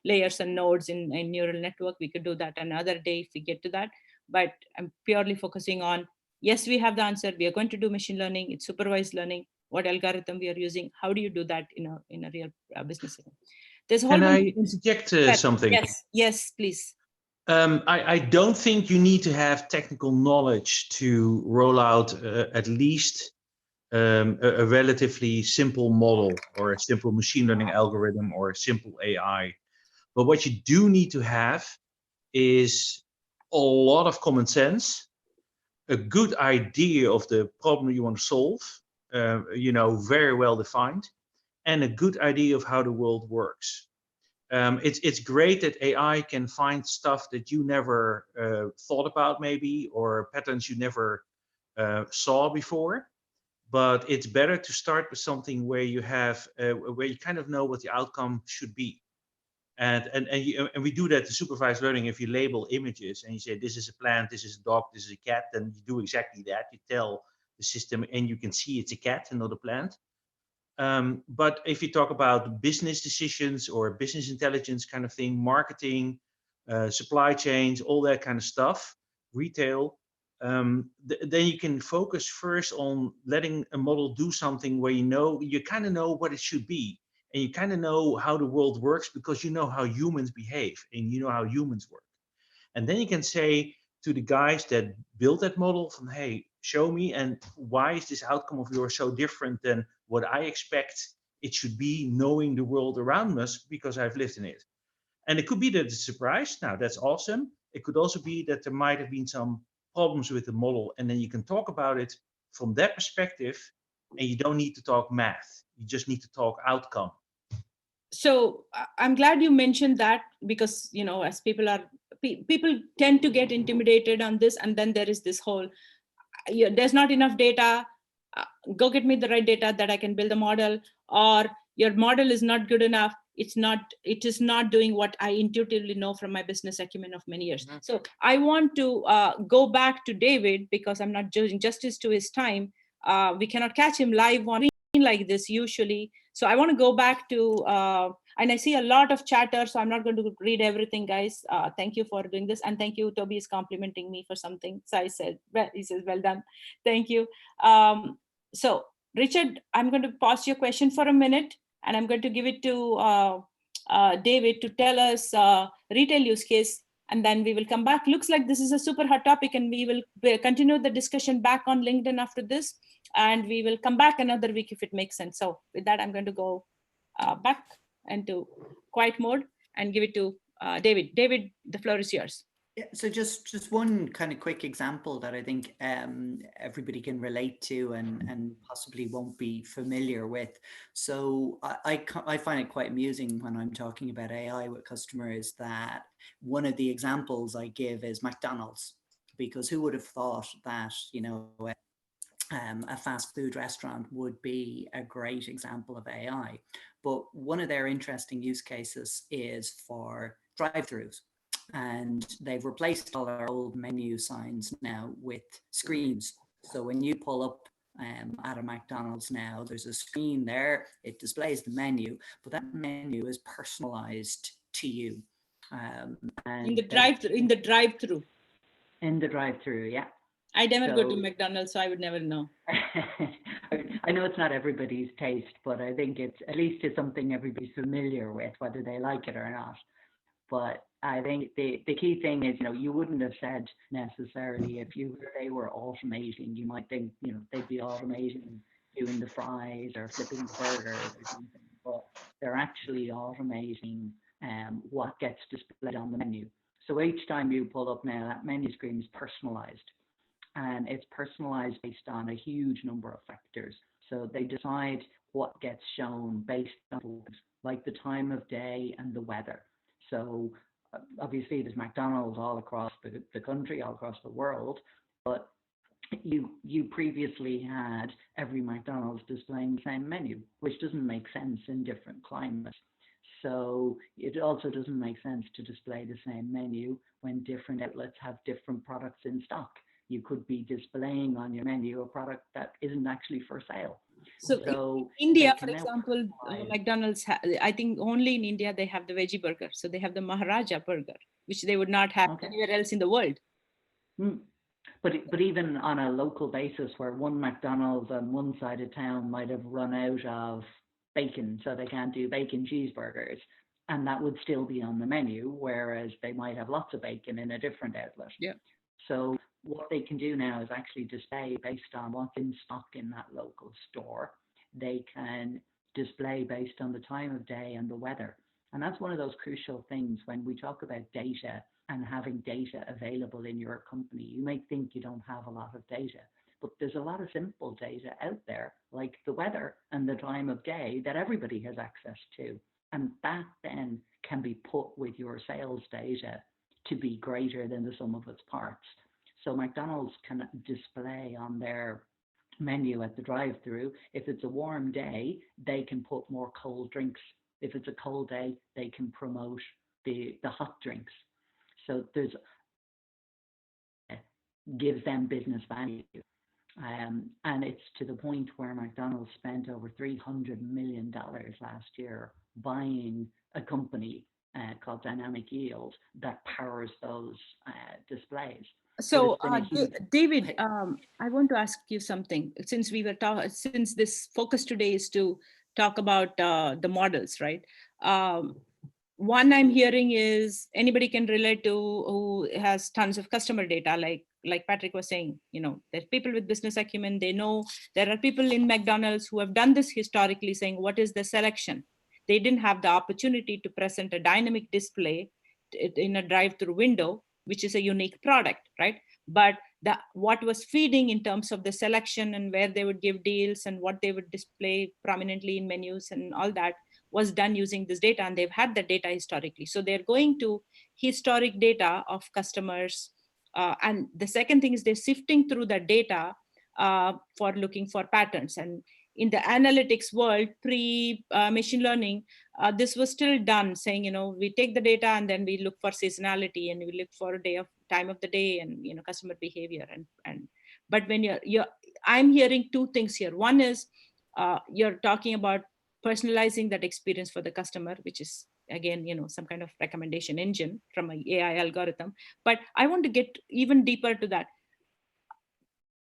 layers and nodes in neural network. We could do that another day if we get to that. But I'm purely focusing on, yes, we have the answer. We are going to do machine learning. It's supervised learning. What algorithm we are using? How do you do that in a real business setting? There's a whole. Can I interject something? Yes, please. I don't think you need to have technical knowledge to roll out at least a relatively simple model, or a simple machine learning algorithm, or a simple AI. But what you do need to have is a lot of common sense, a good idea of the problem you want to solve, very well defined, and a good idea of how the world works. It's great that AI can find stuff that you never thought about, maybe, or patterns you never saw before. But it's better to start with something where you have, where you kind of know what the outcome should be. And we do that to supervised learning. If you label images and you say, this is a plant, this is a dog, this is a cat, then you do exactly that. You tell the system and you can see it's a cat and not a plant. But if you talk about business decisions or business intelligence kind of thing, marketing, supply chains, all that kind of stuff, retail, then you can focus first on letting a model do something where you kind of know what it should be. And you kind of know how the world works because you know how humans behave and you know how humans work. And then you can say to the guys that built that model from, hey, show me, and why is this outcome of yours so different than what I expect it should be, knowing the world around us because I've lived in it. And it could be that it's a surprise. Now, that's awesome. It could also be that there might have been some problems with the model, and then you can talk about it from that perspective, and you don't need to talk math. You just need to talk outcome. So I'm glad you mentioned that, because, as people tend to get intimidated on this, and then there is this whole, there's not enough data, go get me the right data that I can build a model, or your model is not good enough. It is not doing what I intuitively know from my business acumen of many years. Mm-hmm. So I want to go back to David, because I'm not doing justice to his time. We cannot catch him live on like this usually. So I want to go back to, and I see a lot of chatter, so I'm not going to read everything, guys. Thank you for doing this. And thank you, Toby is complimenting me for something. So I said, well, he says, well done. Thank you. So Richard, I'm going to pause your question for a minute, and I'm going to give it to David to tell us retail use case, and then we will come back. Looks like this is a super hot topic, and we will continue the discussion back on LinkedIn after this, and we will come back another week if it makes sense. So with that, I'm going to go back into quiet mode and give it to David. David, the floor is yours. Yeah, so just one kind of quick example that I think everybody can relate to and possibly won't be familiar with. So I find it quite amusing when I'm talking about AI with customers that one of the examples I give is McDonald's, because who would have thought that, a fast food restaurant would be a great example of AI. But one of their interesting use cases is for drive-thrus. And they've replaced all our old menu signs now with screens. So when you pull up at a McDonald's now, there's a screen there, it displays the menu, but that menu is personalized to you. In the drive-through. In the drive-through, yeah. I never go to McDonald's, so I would never know. I know it's not everybody's taste, but I think at least it's something everybody's familiar with, whether they like it or not. But I think the key thing is, you wouldn't have said necessarily if they were automating, you might think, they'd be automating doing the fries or flipping the burgers or something, but they're actually automating what gets displayed on the menu. So each time you pull up now, that menu screen is personalized, and it's personalized based on a huge number of factors. So they decide what gets shown based on like the time of day and the weather. So obviously there's McDonald's all across the country, all across the world, but you previously had every McDonald's displaying the same menu, which doesn't make sense in different climates. So it also doesn't make sense to display the same menu when different outlets have different products in stock. You could be displaying on your menu a product that isn't actually for sale. So in India, for example, McDonald's, I think only in India they have the veggie burger. So they have the Maharaja burger, which they would not have anywhere else in the world. But even on a local basis, where one McDonald's on one side of town might have run out of bacon, so they can't do bacon cheeseburgers, and that would still be on the menu, whereas they might have lots of bacon in a different outlet. Yeah. So what they can do now is actually display based on what's in stock in that local store. They can display based on the time of day and the weather. And that's one of those crucial things when we talk about data and having data available in your company. You may think you don't have a lot of data, but there's a lot of simple data out there, like the weather and the time of day, that everybody has access to. And that then can be put with your sales data to be greater than the sum of its parts. So McDonald's can display on their menu at the drive-through, if it's a warm day, they can put more cold drinks If it's a cold day, they can promote the hot drinks. So there's gives them business value. And it's to the point where McDonald's spent over $300 million last year buying a company called Dynamic Yield that powers those displays. So, David, I want to ask you something. Since we were since this focus today is to talk about the models, right? One I'm hearing is anybody can relate to who has tons of customer data, like Patrick was saying. You know, there's people with business acumen. They know there are people in McDonald's who have done this historically, saying what is the selection. They didn't have the opportunity to present a dynamic display in a drive-through window, which is a unique product, right? But what was feeding in terms of the selection and where they would give deals and what they would display prominently in menus and all that was done using this data, and they've had the data historically. So they're going to historic data of customers. And the second thing is they're sifting through the data for looking for patterns. And in the analytics world, pre-machine learning, this was still done, saying, you know, we take the data and then we look for seasonality and we look for a time of the day and, you know, customer behavior. But when I'm hearing two things here. One is you're talking about personalizing that experience for the customer, which is again, you know, some kind of recommendation engine from an AI algorithm. But I want to get even deeper to that.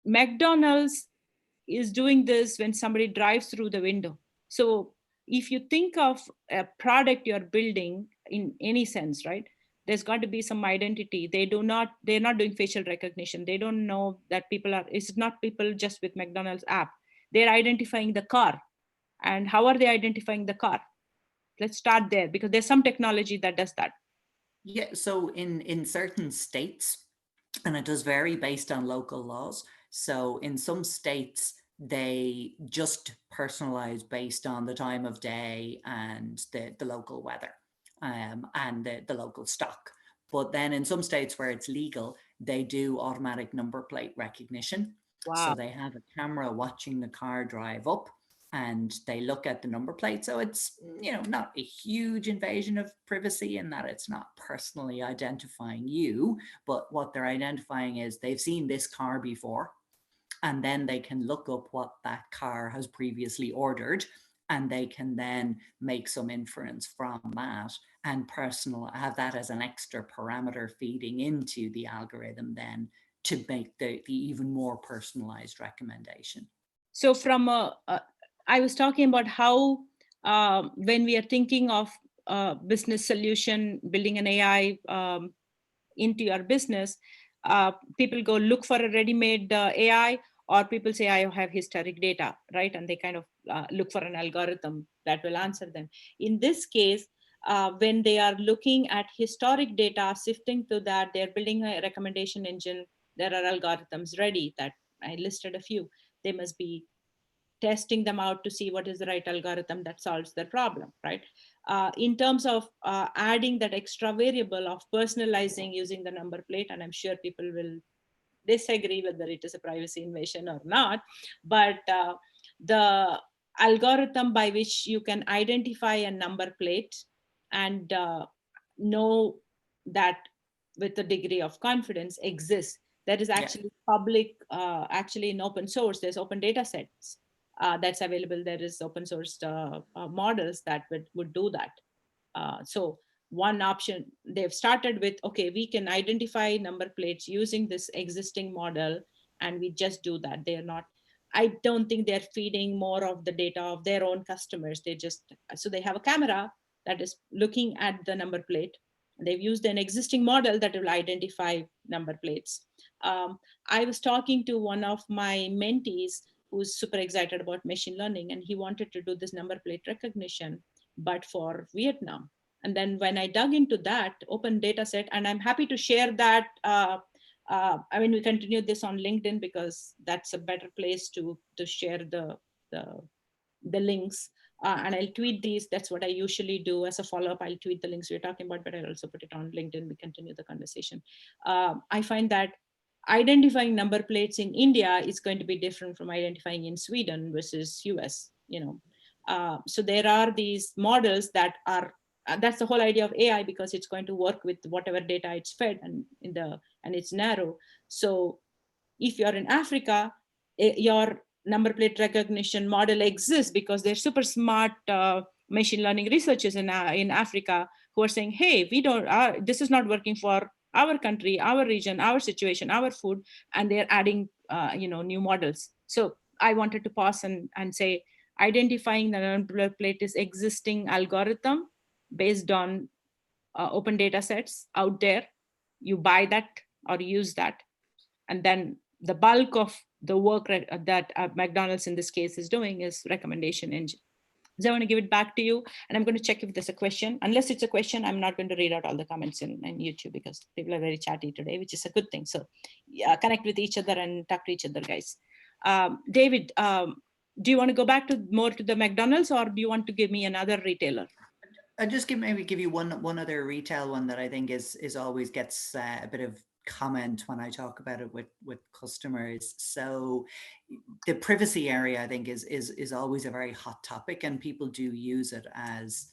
McDonald's is doing this when somebody drives through the window. So if you think of a product you're building in any sense, right, there's got to be some identity. They're not doing facial recognition. They don't know that it's not people just with McDonald's app. They're identifying the car. And how are they identifying the car? Let's start there, because there's some technology that does that. Yeah, so in certain states, and it does vary based on local laws. So in some states, they just personalize based on the time of day and the local weather and the local stock. But then in some states where it's legal, they do automatic number plate recognition. Wow. So they have a camera watching the car drive up and they look at the number plate. So it's, you know, not a huge invasion of privacy in that it's not personally identifying you, but what they're identifying is they've seen this car before, and then they can look up what that car has previously ordered, and they can then make some inference from that and have that as an extra parameter feeding into the algorithm then to make the even more personalized recommendation. So from I was talking about how when we are thinking of business solution, building an AI into your business, people go look for a ready-made AI, or people say, I have historic data, right? And they kind of look for an algorithm that will answer them. In this case, when they are looking at historic data, sifting through that, they're building a recommendation engine. There are algorithms ready that I listed a few. They must be testing them out to see what is the right algorithm that solves their problem, right? In terms of adding that extra variable of personalizing using the number plate, and I'm sure people will disagree whether it is a privacy invasion or not, but the algorithm by which you can identify a number plate and know that with a degree of confidence exists. That is actually public, actually in open source, there's open data sets that's available. There is open sourced models that would do that. So one option they've started with, okay, we can identify number plates using this existing model, and we just do that. I don't think they're feeding more of the data of their own customers. So they have a camera that is looking at the number plate. They've used an existing model that will identify number plates. I was talking to one of my mentees who's super excited about machine learning, and he wanted to do this number plate recognition, but for Vietnam. And then when I dug into that open data set, and I'm happy to share that, I mean, we continue this on LinkedIn because that's a better place to share the links. And I'll tweet these. That's what I usually do as a follow-up. I'll tweet the links we're talking about, but I'll also put it on LinkedIn. We continue the conversation. I find that identifying number plates in India is going to be different from identifying in Sweden versus US, you know. So there are these models that are, that's the whole idea of AI, because it's going to work with whatever data it's fed, and it's narrow. So if you're in Africa, your number plate recognition model exists because they're super smart machine learning researchers in Africa who are saying, hey, we don't, this is not working for our country, our region, our situation, our food, and they're adding new models. So I wanted to pause and say, identifying the number plate is existing algorithm based on open data sets out there. You buy that or use that, and then the bulk of the work that McDonald's in this case is doing is recommendation engine. So I want to give it back to you, and I'm going to check if there's a question. Unless it's a question, I'm not going to read out all the comments in YouTube, because people are very chatty today, which is a good thing. So yeah, connect with each other and talk to each other, guys. David, do you want to go back to more to the McDonald's, or do you want to give me another retailer? I'll just maybe give you one other retail one that I think is always gets a bit of comment when I talk about it with customers. So the privacy area, I think, is always a very hot topic, and people do use it as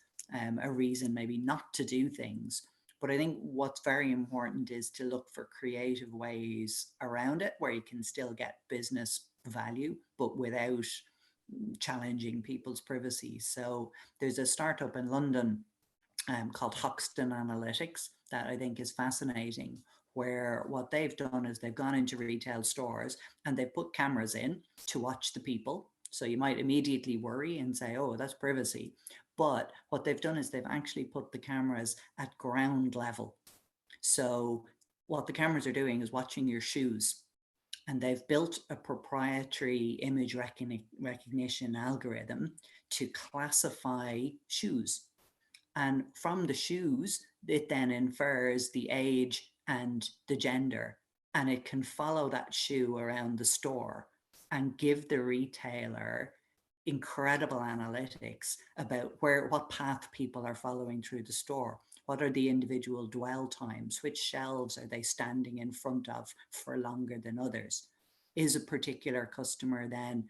a reason maybe not to do things. But I think what's very important is to look for creative ways around it where you can still get business value, but without challenging people's privacy. So there's a startup in London called Hoxton Analytics that I think is fascinating, where what they've done is they've gone into retail stores and they put cameras in to watch the people. So you might immediately worry and say, oh, that's privacy. But what they've done is they've actually put the cameras at ground level. So what the cameras are doing is watching your shoes. And they've built a proprietary image recognition algorithm to classify shoes. And from the shoes, it then infers the age and the gender, and it can follow that shoe around the store and give the retailer incredible analytics about what path people are following through the store. What are the individual dwell times? Which shelves are they standing in front of for longer than others? Is a particular customer then,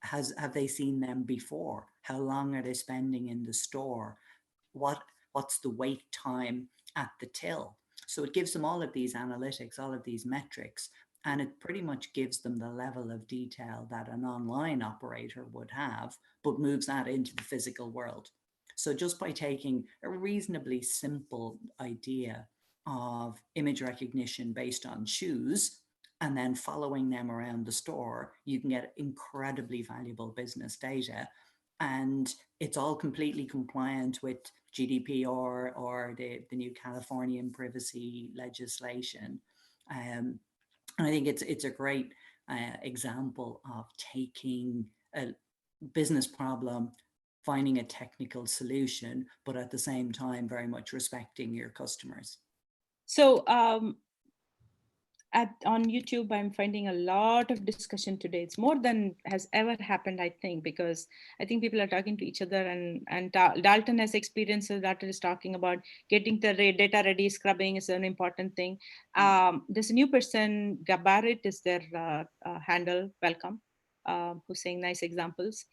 have they seen them before? How long are they spending in the store? What's the wait time at the till? So it gives them all of these analytics, all of these metrics, and it pretty much gives them the level of detail that an online operator would have, but moves that into the physical world. So just by taking a reasonably simple idea of image recognition based on shoes and then following them around the store, you can get incredibly valuable business data. And it's all completely compliant with GDPR or the new Californian privacy legislation. And I think it's a great example of taking a business problem, finding a technical solution, but at the same time, very much respecting your customers. So on YouTube, I'm finding a lot of discussion today. It's more than has ever happened, I think, because I think people are talking to each other, and Dalton has experiences. Dalton is talking about getting the data ready, scrubbing is an important thing. There's a new person, Gabarit is their handle, welcome, who's saying nice examples.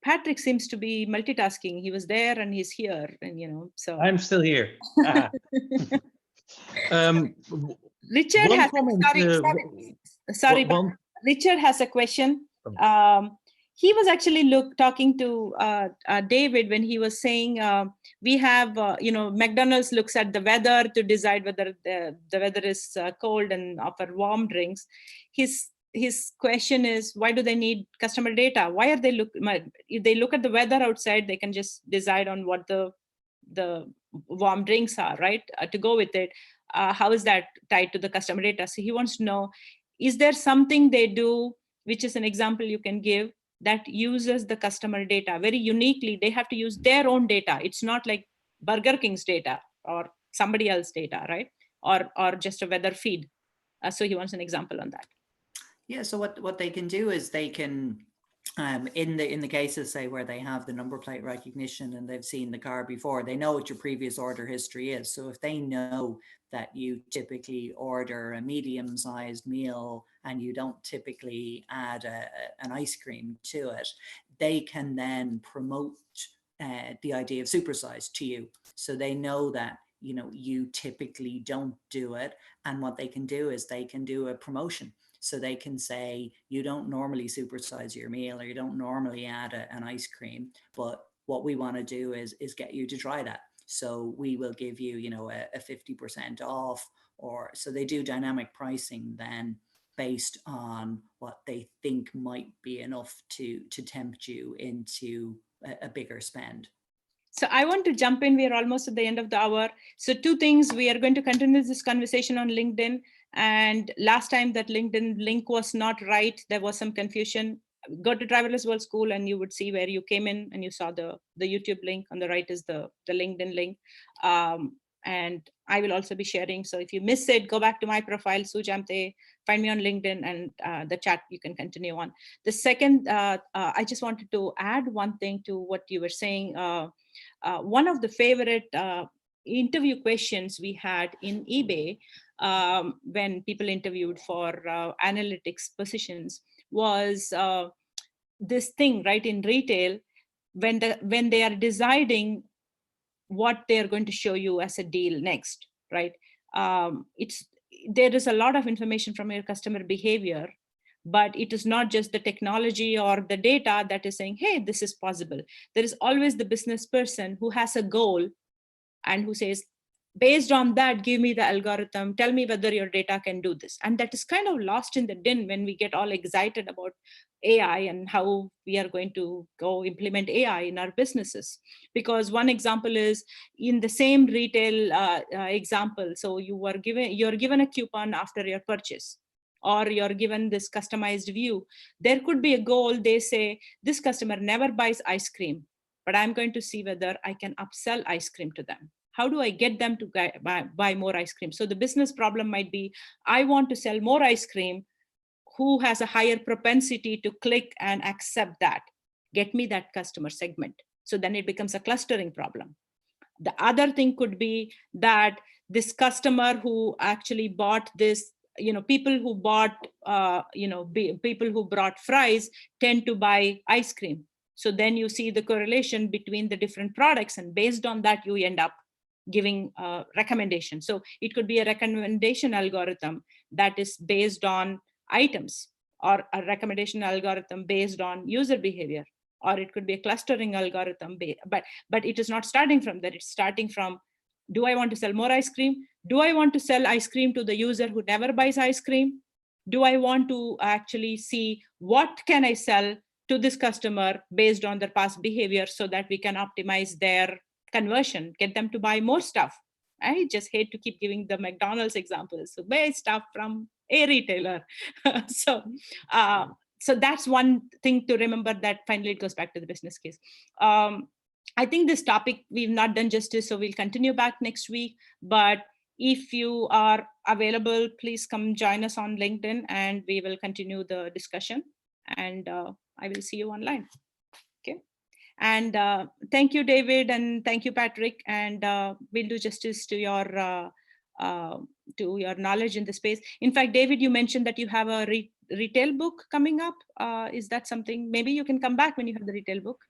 Patrick seems to be multitasking. He was there and he's here, and so. I'm still here. Richard has Richard has a question. He was actually talking to David when he was saying we have McDonald's looks at the weather to decide whether the weather is cold and offer warm drinks. His question is, why do they need customer data? Why are they if they look at the weather outside, they can just decide on what the warm drinks are, right? To go with it. How is that tied to the customer data? So he wants to know, is there something they do, which is an example you can give, that uses the customer data very uniquely? They have to use their own data. It's not like Burger King's data or somebody else's data, right? Or just a weather feed. So he wants an example on that. Yeah, so what they can do is they can, in the cases, say, where they have the number plate recognition and they've seen the car before, they know what your previous order history is. So if they know that you typically order a medium-sized meal and you don't typically add an ice cream to it, they can then promote the idea of supersize to you. So they know that, you know, you typically don't do it. And what they can do is they can do a promotion. So they can say, you don't normally supersize your meal, or you don't normally add an ice cream, but what we want to do is get you to try that. So we will give you, you know, a 50% off, or so they do dynamic pricing then based on what they think might be enough to tempt you into a bigger spend. So I want to jump in. We are almost at the end of the hour. So two things, we are going to continue this conversation on LinkedIn. And last time that LinkedIn link was not right, there was some confusion. Go to Driverless World School and you would see where you came in and you saw the YouTube link. On the right is the LinkedIn link. And I will also be sharing. So if you miss it, go back to my profile, Sudha Jamthe, find me on LinkedIn, and the chat you can continue on. The second, I just wanted to add one thing to what you were saying. One of the favorite interview questions we had in eBay when people interviewed for analytics positions was this thing, right, in retail, when they are deciding what they're going to show you as a deal next, right? There is a lot of information from your customer behavior, but it is not just the technology or the data that is saying, hey, this is possible. There is always the business person who has a goal and who says, based on that, give me the algorithm, tell me whether your data can do this. And that is kind of lost in the din when we get all excited about AI and how we are going to go implement AI in our businesses. Because one example is in the same retail example. So you're given a coupon after your purchase, or you're given this customized view. There could be a goal. They say, this customer never buys ice cream, but I'm going to see whether I can upsell ice cream to them. How do I get them to buy more ice cream? So the business problem might be, I want to sell more ice cream. Who has a higher propensity to click and accept that? Get me that customer segment. So then it becomes a clustering problem. The other thing could be that this customer who actually bought this, people who bought, people who brought fries tend to buy ice cream. So then you see the correlation between the different products, and based on that, you end up giving a recommendation. So it could be a recommendation algorithm that is based on items, or a recommendation algorithm based on user behavior, or it could be a clustering algorithm, but it is not starting from that. It's starting from, do I want to sell more ice cream? Do I want to sell ice cream to the user who never buys ice cream? Do I want to actually see what can I sell to this customer based on their past behavior, so that we can optimize their conversion, get them to buy more stuff? I just hate to keep giving the McDonald's examples. So buy stuff from a retailer. So that's one thing to remember, that finally it goes back to the business case. I think this topic we've not done justice, so we'll continue back next week. But if you are available, please come join us on LinkedIn and we will continue the discussion. And I will see you online. Okay. And thank you, David, and thank you, Patrick. And we'll do justice to your knowledge in the space. In fact, David, you mentioned that you have a retail book coming up. Is that something? Maybe you can come back when you have the retail book,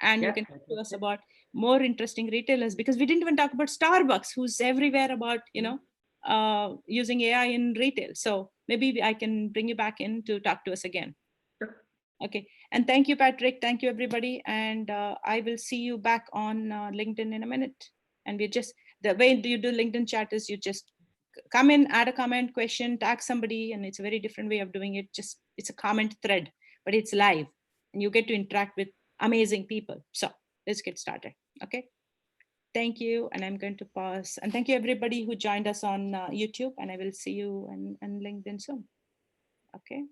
and you can talk to us about more interesting retailers, because we didn't even talk about Starbucks, who's everywhere about using AI in retail. So maybe I can bring you back in to talk to us again. Sure. Okay. And thank you, Patrick. Thank you, everybody. And I will see you back on LinkedIn in a minute. And the way you do LinkedIn chat is you just come in, add a comment, question, tag somebody, and it's a very different way of doing it. It's a comment thread, but it's live, and you get to interact with amazing people. So let's get started. Okay. Thank you. And I'm going to pause. And thank you, everybody who joined us on YouTube. And I will see you on LinkedIn soon. Okay.